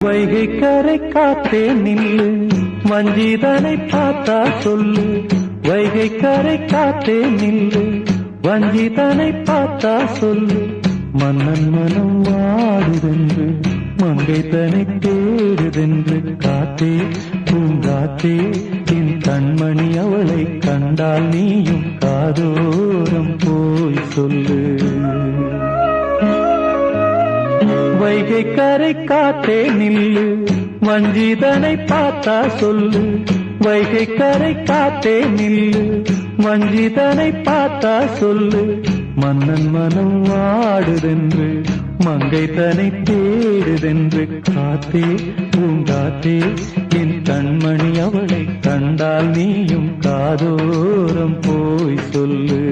வைகை கரை காத்தே நில்லு, வஞ்சிதனை பார்த்தா சொல்லு. வைகை கரை காத்தே நில்லு, வஞ்சிதனை பார்த்தா சொல்லு. மன்னன் மனம் வாடுதென்று, மங்கை தனை தேடுதென்று. காத்தே பூங்காத்தே, என் கண்மணி அவளை கண்டால் நீயும் காதோரம் போய் சொல்லு. வைகை கரை காத்தே நில்லு, வஞ்சிதனை பார்த்தா சொல்லு. வைகை கரை காத்தே நில்லு, வஞ்சிதனை பார்த்தா சொல்லு. மன்னன் மனம் வாடுதென்று, மங்கை தனை தேடுதென்று. காத்தே பூங்காத்தே, என் கண்மணி அவளை கண்டால் நீயும் காதோரம் போய் சொல்லு.